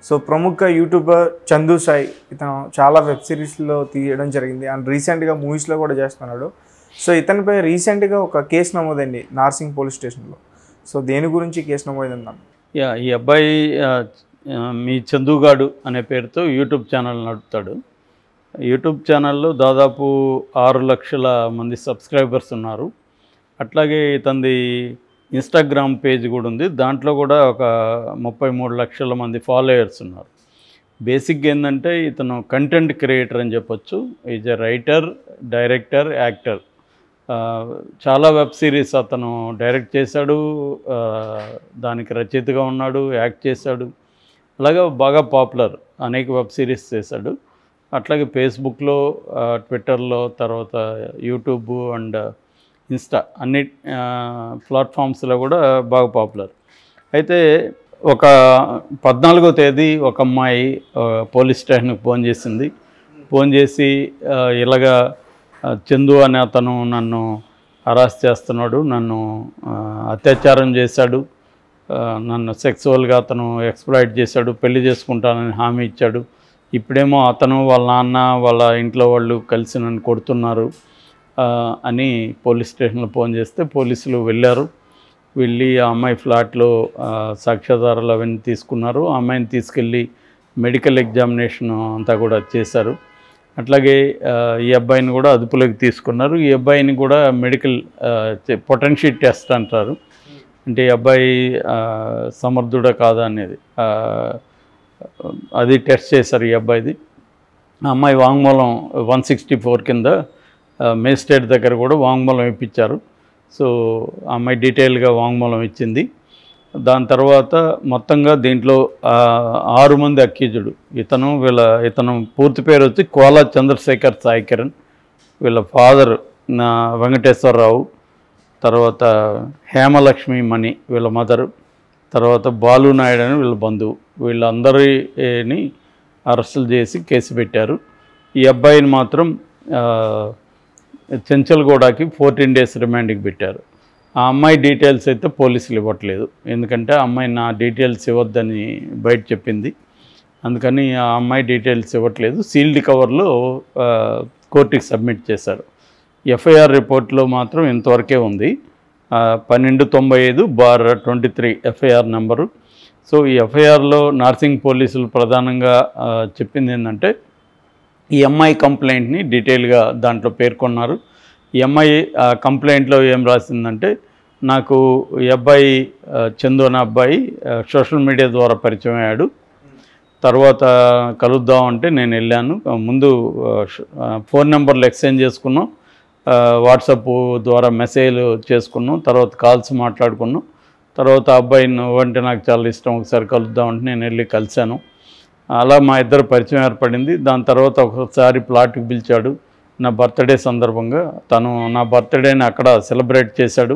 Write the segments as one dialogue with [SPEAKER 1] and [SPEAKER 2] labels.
[SPEAKER 1] So ప్రముఖ YouTuber Chandu Sai ఇతను చాలా వెబ్ సిరీస్లో తీయడం జరిగింది అండ్ రీసెంట్గా మూవీస్లో కూడా చేస్తున్నాడు. సో ఇతనిపై రీసెంట్గా ఒక కేసు నమోదైంది నార్సింగ్ పోలీస్ స్టేషన్లో. సో దేని గురించి కేసు నమోదైందన్న?
[SPEAKER 2] ఈ అబ్బాయి మీ చందుగాడు అనే పేరుతో యూట్యూబ్ ఛానల్ నడుపుతాడు. యూట్యూబ్ ఛానల్లో దాదాపు 6 లక్షల మంది సబ్స్క్రైబర్స్ ఉన్నారు. అట్లాగే ఇతనిది ఇన్స్టాగ్రామ్ పేజ్ కూడా ఉంది. దాంట్లో కూడా ఒక 33 లక్షల మంది ఫాలోయర్స్ ఉన్నారు. బేసిక్గా ఏంటంటే ఇతను కంటెంట్ క్రియేటర్ అని చెప్పొచ్చు. Is a writer, director, actor. చాలా వెబ్ సిరీస్ అతను డైరెక్ట్ చేశాడు, దానికి రచయితగా ఉన్నాడు, యాక్ట్ చేశాడు. అలాగే బాగా పాపులర్, అనేక వెబ్ సిరీస్ చేశాడు. అట్లాగే ఫేస్బుక్లో, ట్విట్టర్లో, తర్వాత యూట్యూబ్ అండ్ ఇన్స్టా అన్ని ప్లాట్ఫామ్స్లో కూడా బాగా పాపులర్. అయితే ఒక 14వ తేదీ ఒక అమ్మాయి పోలీస్ స్టేషన్కి ఫోన్ చేసి ఇలాగా చందు అనే అతను నన్ను హరాస్ చేస్తున్నాడు, నన్ను అత్యాచారం చేశాడు, నన్ను సెక్సువల్గా అతను ఎక్స్‌ప్లాయిట్ చేశాడు, పెళ్లి చేసుకుంటానని హామీ ఇచ్చాడు. ఇప్పుడేమో అతను వాళ్ళ నాన్న వాళ్ళ ఇంట్లో వాళ్ళు కలిసి నన్ను కొడుతున్నారు అని పోలీస్ స్టేషన్లో ఫోన్ చేస్తే పోలీసులు వెళ్ళి ఆ అమ్మాయి ఫ్లాట్లో సాక్ష్యాధారాలు అవన్నీ తీసుకున్నారు. ఆ అమ్మాయిని తీసుకెళ్ళి మెడికల్ ఎగ్జామినేషన్ అంతా కూడా చేశారు. అట్లాగే ఈ అబ్బాయిని కూడా అదుపులోకి తీసుకున్నారు. ఈ అబ్బాయిని కూడా మెడికల్ పొటెన్షియల్ టెస్ట్ అంటారు, అంటే ఈ అబ్బాయి సమర్థుడా కాదా అనేది అది టెస్ట్ చేశారు ఈ అబ్బాయిది. ఆ అమ్మాయి వాంగ్మూలం 164 కింద మేజిస్ట్రేట్ దగ్గర కూడా వాంగ్మూలం ఇప్పించారు. సో ఆ అమ్మాయి డీటెయిల్గా వాంగ్మూలం ఇచ్చింది. దాని తర్వాత మొత్తంగా దీంట్లో 6 మంది అక్యూజ్డ్. ఇతను పూర్తి పేరు వచ్చి కోలా చంద్రశేఖర్ సాయి కిరణ్, వీళ్ళ ఫాదర్ వెంకటేశ్వరరావు, తర్వాత హేమలక్ష్మి మణి వీళ్ళ మదరు, తర్వాత బాలు నాయుడు అని వీళ్ళ బంధువు. వీళ్ళందరినీ అరెస్టులు చేసి కేసు పెట్టారు. ఈ అబ్బాయిని మాత్రం చెంచల్గూడకి 14 డేస్ రిమాండ్కి పెట్టారు. ఆ అమ్మాయి డీటెయిల్స్ అయితే పోలీసులు ఇవ్వట్లేదు, ఎందుకంటే ఆ అమ్మాయి నా డీటెయిల్స్ ఇవ్వద్దని బయట చెప్పింది. అందుకని ఆ అమ్మాయి డీటెయిల్స్ ఇవ్వట్లేదు. సీల్డ్ కవర్లో కోర్టుకి సబ్మిట్ చేశారు. ఎఫ్ఐఆర్ రిపోర్ట్లో మాత్రం ఇంతవరకే ఉంది, 1295/23 ఎఫ్ఐఆర్ నెంబరు. సో ఈ ఎఫ్ఐఆర్లో నార్సింగ్ పోలీసులు ప్రధానంగా చెప్పింది ఏంటంటే ఈ అమ్మాయి కంప్లైంట్ని డీటెయిల్గా దాంట్లో పేర్కొన్నారు. ఈ అమ్మాయి కంప్లైంట్లో ఏం రాసిందంటే, నాకు ఈ అబ్బాయి చందు అనే అబ్బాయి సోషల్ మీడియా ద్వారా పరిచయం అయ్యాడు, తర్వాత కలుద్దాం అంటే నేను వెళ్ళాను, ముందు ఫోన్ నెంబర్లు ఎక్స్చేంజ్ చేసుకున్నాం, వాట్సాప్ ద్వారా మెసేజ్లు చేసుకున్నాం, తర్వాత కాల్స్ మాట్లాడుకున్నాం, తర్వాత అబ్బాయి నువ్వంటే నాకు చాలా ఇష్టం, ఒకసారి కలుద్దాం అంటే నేను వెళ్ళి కలిశాను. అలా మా ఇద్దరు పరిచయం ఏర్పడింది. దాని తర్వాత ఒకసారి ప్లాట్కి పిలిచాడు నా బర్త్డే సందర్భంగా. తను నా బర్త్డేని అక్కడ సెలబ్రేట్ చేశాడు.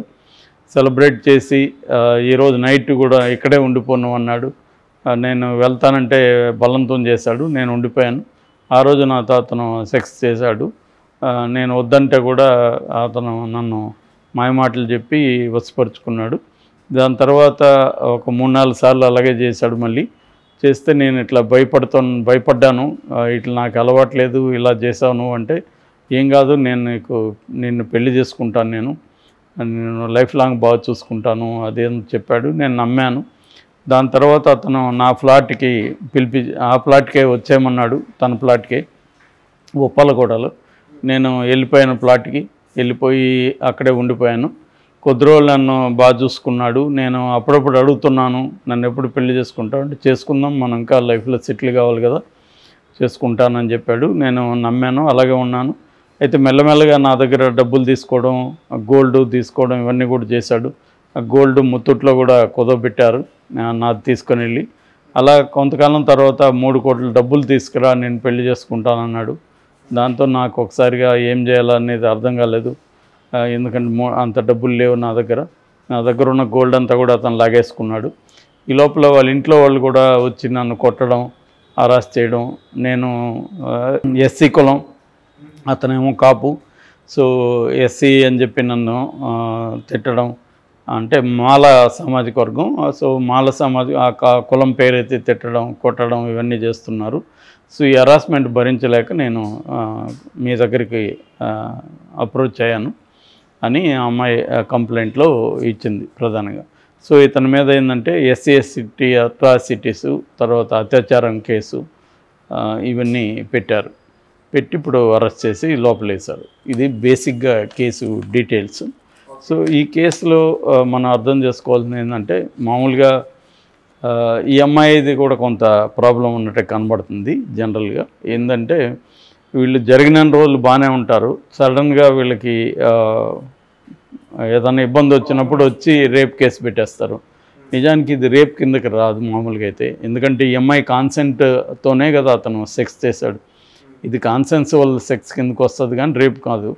[SPEAKER 2] సెలబ్రేట్ చేసి ఈరోజు నైట్ కూడా ఇక్కడే ఉండిపోను అన్నాడు. నేను వెళ్తానంటే బలవంతం చేశాడు, నేను ఉండిపోయాను. ఆ రోజు నాతో అతను సెక్స్ చేశాడు. నేను వద్దంటే కూడా అతను నన్ను మాయమాటలు చెప్పి వశపరుచుకున్నాడు. దాని తర్వాత ఒక 3-4 సార్లు అలాగే చేశాడు. మళ్ళీ చేస్తే నేను ఇట్లా భయపడ్డాను, ఇట్లా నాకు అలవాట్లేదు, ఇలా చేసావు నువ్వు అంటే, ఏం కాదు నిన్ను పెళ్లి చేసుకుంటాను, నేను లైఫ్ లాంగ్ బాగా చూసుకుంటాను అదేం చెప్పాడు. నేను నమ్మాను. దాని తర్వాత అతను నా ఫ్లాట్కి ఆ ఫ్లాట్కే వచ్చేయమన్నాడు, తన ఫ్లాట్కే ఉప్పలగూడలో. నేను వెళ్ళిపోయాను, ఫ్లాట్కి వెళ్ళిపోయి అక్కడే ఉండిపోయాను. కొద్ది రోజులు నన్ను బాగా చూసుకున్నాడు. నేను అప్పుడప్పుడు అడుగుతున్నాను, నన్ను ఎప్పుడు పెళ్లి చేసుకుంటావు అంటే, చేసుకుందాం, మనం ఇంకా లైఫ్లో సెటిల్ కావాలి కదా, చేసుకుంటానని చెప్పాడు. నేను నమ్మాను, అలాగే ఉన్నాను. అయితే మెల్లమెల్లగా నా దగ్గర డబ్బులు తీసుకోవడం, గోల్డ్ తీసుకోవడం ఇవన్నీ కూడా చేశాడు. ఆ గోల్డ్ ముత్తూట్లో కూడా కుదవబెట్టారు, నాది తీసుకొని వెళ్ళి. అలా కొంతకాలం తర్వాత 3 కోట్ల డబ్బులు తీసుకురా, నేను పెళ్లి చేసుకుంటానన్నాడు. దాంతో నాకు ఒకసారిగా ఏం చేయాలనేది అర్థం కాలేదు, ఎందుకంటే అంత డబ్బులు లేవు నా దగ్గర ఉన్న గోల్డ్ అంతా కూడా అతను లాగేసుకున్నాడు. ఈ లోపల వాళ్ళ ఇంట్లో వాళ్ళు కూడా వచ్చి నన్ను కొట్టడం, హరాస్ చేయడం. నేను ఎస్సీ కులం, అతనేమో కాపు, సో ఎస్సీ అని చెప్పి నన్ను తిట్టడం, అంటే మాల సామాజిక వర్గం. సో మాల కులం పేరైతే తిట్టడం, కొట్టడం ఇవన్నీ చేస్తున్నారు. సో ఈ హరాస్మెంట్ భరించలేక నేను మీ దగ్గరికి అప్రోచ్ అయ్యాను అని ఆ అమ్మాయి కంప్లైంట్లో ఇచ్చింది ప్రధానంగా. సో ఇతని మీద ఏంటంటే SC/ST అట్రాసిటీసు, తర్వాత అత్యాచారం కేసు ఇవన్నీ పెట్టి ఇప్పుడు అరెస్ట్ చేసి లోపలేశారు. ఇది బేసిక్గా కేసు డీటెయిల్స్. సో ఈ కేసులో మనం అర్థం చేసుకోవాల్సింది ఏంటంటే, మామూలుగా ఈ అమ్మాయిది కూడా కొంత ప్రాబ్లం ఉన్నట్టే కనబడుతుంది జనరల్గా. ఏంటంటే వీళ్ళు జరిగిన రోజులు బాగానే ఉంటారు, సడన్గా వీళ్ళకి ఏదైనా ఇబ్బంది వచ్చినప్పుడు వచ్చి రేప్ కేసు పెట్టేస్తారు. నిజానికి ఇది రేప్ కిందకి రాదు మామూలుగా అయితే, ఎందుకంటే ఈ అమ్మాయి కాన్సెంట్తోనే కదా అతను సెక్స్ చేశాడు. ఇది కాన్సెన్సువల్ సెక్స్ కిందకి వస్తుంది కానీ రేప్ కాదు.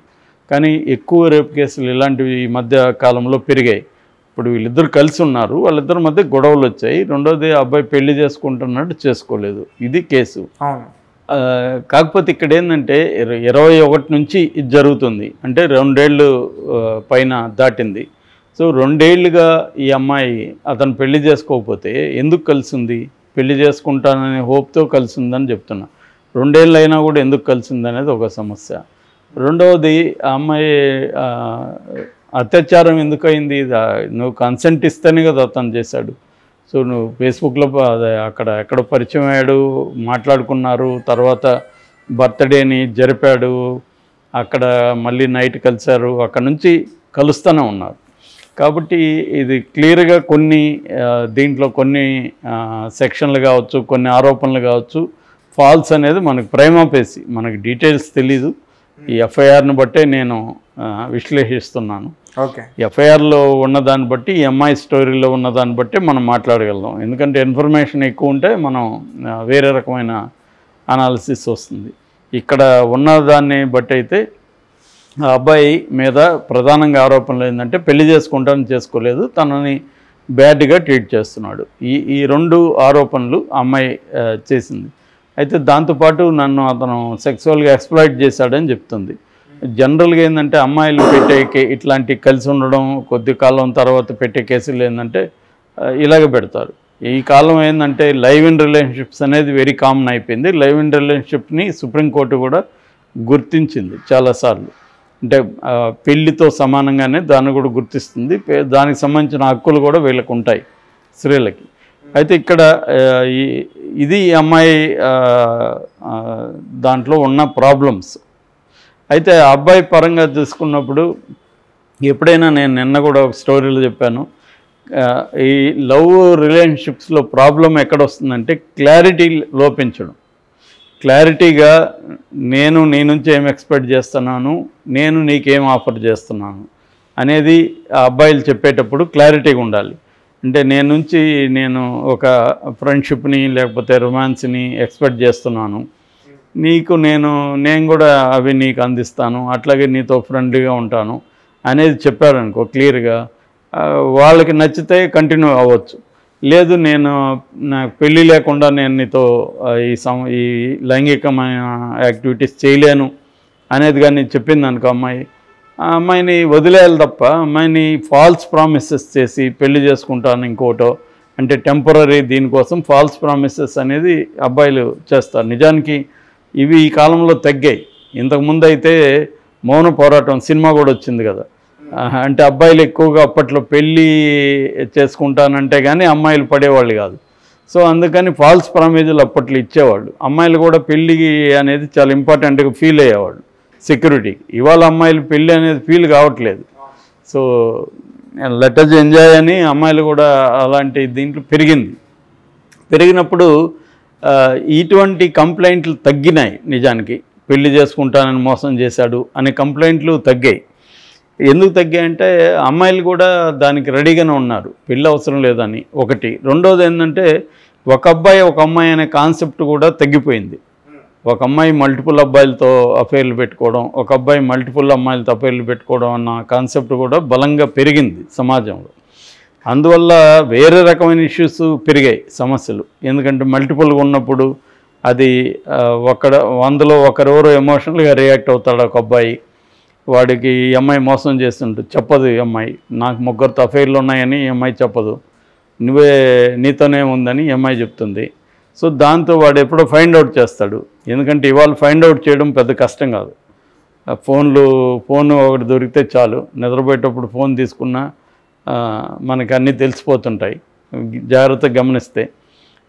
[SPEAKER 2] కానీ ఎక్కువ రేప్ కేసులు ఇలాంటివి ఈ మధ్య కాలంలో పెరిగాయి. ఇప్పుడు వీళ్ళిద్దరు కలిసి ఉన్నారు, వాళ్ళిద్దరి మధ్య గొడవలు వచ్చాయి. రెండోది అబ్బాయి పెళ్లి చేసుకుంటున్నట్టు చేసుకోలేదు, ఇది కేసు. కాకపోతే ఇక్కడ ఏంటంటే 21 నుంచి ఇది జరుగుతుంది, అంటే 2 ఏళ్ళు పైన దాటింది. సో 2 ఏళ్ళుగా ఈ అమ్మాయి అతను పెళ్లి చేసుకోకపోతే ఎందుకు కలిసింది? పెళ్లి చేసుకుంటాననే హోప్తో కలిసిందని చెప్తున్నా. 2 ఏళ్ళు అయినా కూడా ఎందుకు కలిసింది అనేది ఒక సమస్య. రెండవది ఆ అమ్మాయి అత్యాచారం ఎందుకు అయింది? నువ్వు కన్సెంట్ ఇస్తేనే కదా అతను చేశాడు. సో నువ్వు ఫేస్బుక్లో అక్కడ ఎక్కడ పరిచయం అయ్యాడు, మాట్లాడుకున్నారు, తర్వాత బర్త్డేని జరిపాడు, అక్కడ మళ్ళీ నైట్ కలిశారు, అక్కడ నుంచి కలుస్తూనే ఉన్నారు. కాబట్టి ఇది క్లియర్గా దీంట్లో కొన్ని సెక్షన్లు కావచ్చు, కొన్ని ఆరోపణలు కావచ్చు ఫాల్స్ అనేది మనకు ప్రైమాఫేసి, మనకి డీటెయిల్స్ తెలీదు. ఈ ఎఫ్ఐఆర్ని బట్టే నేను విశ్లేషిస్తున్నాను. ఎఫ్ఐఆర్లో ఉన్నదాన్ని బట్టి, ఈ అమ్మాయి స్టోరీలో ఉన్నదాన్ని బట్టి మనం మాట్లాడగలుగుతాం. ఎందుకంటే ఇన్ఫర్మేషన్ ఎక్కువ ఉంటే మనం వేరే రకమైన అనాలిసిస్ వస్తుంది. ఇక్కడ ఉన్నదాన్ని బట్టి అయితే ఆ అబ్బాయి మీద ప్రధానంగా ఆరోపణలు ఏంటంటే పెళ్లి చేసుకోలేదు, తనని బ్యాడ్గా ట్రీట్ చేస్తున్నాడు. ఈ 2 ఆరోపణలు అమ్మాయి చేసింది. అయితే దాంతోపాటు నన్ను అతను సెక్సువల్గా ఎక్స్‌ప్లాయిట్ చేశాడని చెప్తుంది. జనరల్గా ఏంటంటే అమ్మాయిలు ఇట్లాంటి కలిసి ఉండడం కొద్ది కాలం తర్వాత పెట్టే కేసులు ఏంటంటే ఇలాగ పెడతారు. ఈ కాలం ఏంటంటే లైవ్ ఇన్ రిలేషన్షిప్స్ అనేది వెరీ కామన్ అయిపోయింది. లైవ్ ఇన్ రిలేషన్షిప్ని సుప్రీంకోర్టు కూడా గుర్తించింది చాలాసార్లు. అంటే పెళ్లితో సమానంగానే దాన్ని కూడా గుర్తిస్తుంది. దానికి సంబంధించిన హక్కులు కూడా వీళ్ళకు ఉంటాయి, స్త్రీలకి. అయితే ఇక్కడ ఇది అమ్మాయి దాంట్లో ఉన్న ప్రాబ్లమ్స్. అయితే ఆ అబ్బాయి పరంగా తీసుకున్నప్పుడు ఎప్పుడైనా నేను నిన్న కూడా ఒక స్టోరీలో చెప్పాను, ఈ లవ్ రిలేషన్షిప్స్లో ప్రాబ్లం ఎక్కడ వస్తుందంటే క్లారిటీ లోపించడం. క్లారిటీగా నేను నీ నుంచి ఏం ఎక్స్పెక్ట్ చేస్తున్నాను, నేను నీకేం ఆఫర్ చేస్తున్నాను అనేది ఆ అబ్బాయిలు చెప్పేటప్పుడు క్లారిటీగా ఉండాలి. అంటే నేను ఒక ఫ్రెండ్షిప్ని లేకపోతే రొమాన్స్ని ఎక్స్పెక్ట్ చేస్తున్నాను, నేను కూడా అవి నీకు అందిస్తాను, అట్లాగే నీతో ఫ్రెండ్లీగా ఉంటాను అనేది చెప్పారనుకో క్లియర్గా, వాళ్ళకి నచ్చితే కంటిన్యూ అవ్వచ్చు. లేదు నాకు పెళ్ళి లేకుండా నేను నీతో ఈ లైంగికమైన యాక్టివిటీస్ చేయలేను అనేది కానీ చెప్పింది అనుకో అమ్మాయి, ఆ అమ్మాయిని వదిలేయాలి తప్ప అమ్మాయిని ఫాల్స్ ప్రామిసెస్ చేసి పెళ్లి చేసుకుంటాను ఇంకోటో అంటే టెంపరీ దీనికోసం ఫాల్స్ ప్రామిసెస్ అనేది అబ్బాయిలు చేస్తారు. నిజానికి ఇవి ఈ కాలంలో తగ్గాయి. ఇంతకుముందు అయితే మౌన పోరాటం సినిమా కూడా వచ్చింది కదా, అంటే అబ్బాయిలు ఎక్కువగా అప్పట్లో పెళ్ళి చేసుకుంటానంటే కానీ అమ్మాయిలు పడేవాళ్ళు కాదు. సో అందుకని ఫాల్స్ ప్రామిజులు అప్పట్లో ఇచ్చేవాళ్ళు. అమ్మాయిలు కూడా పెళ్ళి అనేది చాలా ఇంపార్టెంట్గా ఫీల్ అయ్యేవాళ్ళు సెక్యూరిటీకి. ఇవాళ అమ్మాయిలు పెళ్ళి అనేది ఫీల్ కావట్లేదు. సో లెట్ అస్ ఎంజాయ్ అని అమ్మాయిలు కూడా అలాంటి దీంట్లో పెరిగినప్పుడు ఇటువంటి కంప్లైంట్లు తగ్గినాయి. నిజానికి పెళ్లి చేసుకుంటానని మోసం చేశాడు అనే కంప్లైంట్లు తగ్గాయి. ఎందుకు తగ్గాయంటే అమ్మాయిలు కూడా దానికి రెడీగానే ఉన్నారు, పెళ్ళి అవసరం లేదని ఒకటి. రెండోది ఏంటంటే ఒక అబ్బాయి ఒక అమ్మాయి అనే కాన్సెప్ట్ కూడా తగ్గిపోయింది. ఒక అమ్మాయి మల్టిపుల్ అబ్బాయిలతో అఫైర్లు పెట్టుకోవడం, ఒక అబ్బాయి మల్టిపుల్ అమ్మాయిలతో అఫైర్లు పెట్టుకోవడం అన్న కాన్సెప్ట్ కూడా బలంగా పెరిగింది సమాజంలో. అందువల్ల వేరే రకమైన ఇష్యూస్ పెరిగాయి, సమస్యలు. ఎందుకంటే మల్టిపుల్గా ఉన్నప్పుడు అది 100లో ఒకరెవరో ఎమోషనల్గా రియాక్ట్ అవుతాడు ఒక అబ్బాయి, వాడికి ఈ అమ్మాయి మోసం చేస్తుంటుంది, చెప్పదు ఈ అమ్మాయి, నాకు ముగ్గురితో అఫైర్లు ఉన్నాయని ఈ అమ్మాయి చెప్పదు, నీతోనే ఉందని ఈ అమ్మాయి చెప్తుంది. సో దాంతో వాడు ఎప్పుడో ఫైండ్ అవుట్ చేస్తాడు. ఎందుకంటే ఇవాళ ఫైండ్ అవుట్ చేయడం పెద్ద కష్టం కాదు. ఫోన్ ఒకటి దొరికితే చాలు, నిద్రపోయేటప్పుడు ఫోన్ తీసుకున్నా మనకి అన్నీ తెలిసిపోతుంటాయి జాగ్రత్తగా గమనిస్తే.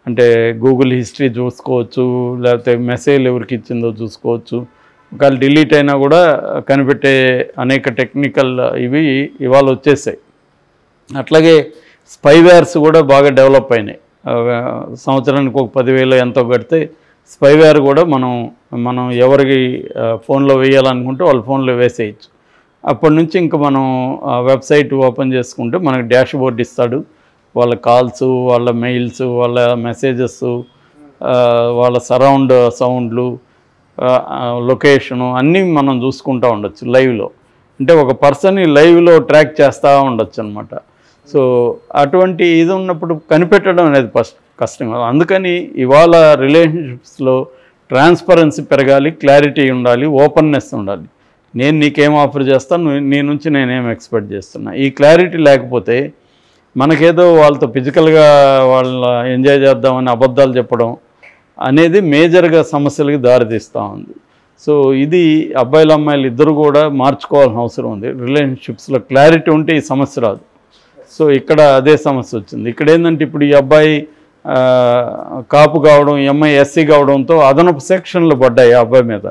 [SPEAKER 2] అంటే గూగుల్ హిస్టరీ చూసుకోవచ్చు, లేకపోతే మెసేజ్ ఎవరికి ఇచ్చిందో చూసుకోవచ్చు. ఒకవేళ డిలీట్ అయినా కూడా కనిపెట్టే అనేక టెక్నికల్ ఇవాళ వచ్చేసాయి. అట్లాగే స్పైవేర్స్ కూడా బాగా డెవలప్ అయినాయి. సంవత్సరానికి ఒక 10,000 ఎంతో కడితే స్పైవేర్ కూడా మనం ఎవరికి ఫోన్లో వేయాలనుకుంటే వాళ్ళ ఫోన్లో వేసేయచ్చు. అప్పటి నుంచి ఇంకా మనం వెబ్సైట్ ఓపెన్ చేసుకుంటే మనకు డాష్ బోర్డ్ ఇస్తాడు. వాళ్ళ కాల్స్, వాళ్ళ మెయిల్స్, వాళ్ళ మెసేజెస్, వాళ్ళ సరౌండ్ సౌండ్లు, లొకేషను అన్నీ మనం చూసుకుంటూ ఉండొచ్చు లైవ్లో. అంటే ఒక పర్సన్ని లైవ్లో ట్రాక్ చేస్తూ ఉండొచ్చు అనమాట. సో అటువంటి ఇది ఉన్నప్పుడు కనిపెట్టడం అనేది కష్టం. అందుకని ఇవాళ రిలేషన్షిప్స్లో ట్రాన్స్పరెన్సీ పెరగాలి, క్లారిటీ ఉండాలి, ఓపెన్నెస్ ఉండాలి. నేను నీకేం ఆఫర్ చేస్తాను, నీ నుంచి నేనేం ఎక్స్పెక్ట్ చేస్తున్నా, ఈ క్లారిటీ లేకపోతే మనకేదో వాళ్ళతో ఫిజికల్గా వాళ్ళ ఎంజాయ్ చేద్దామని అబద్ధాలు చెప్పడం అనేది మేజర్గా సమస్యలకి దారితీస్తూ ఉంది. సో ఇది అబ్బాయిలు అమ్మాయిలు ఇద్దరు కూడా మార్చుకోవాల్సిన అవసరం ఉంది. రిలేషన్షిప్స్లో క్లారిటీ ఉంటే ఈ సమస్య రాదు. సో ఇక్కడ అదే సమస్య వచ్చింది. ఇక్కడ ఏంటంటే ఇప్పుడు ఈ అబ్బాయి కాపు కావడం, ఈ అమ్మాయి ఎస్సీ కావడంతో అదనపు సెక్షన్లు పడ్డాయి ఆ అబ్బాయి మీద.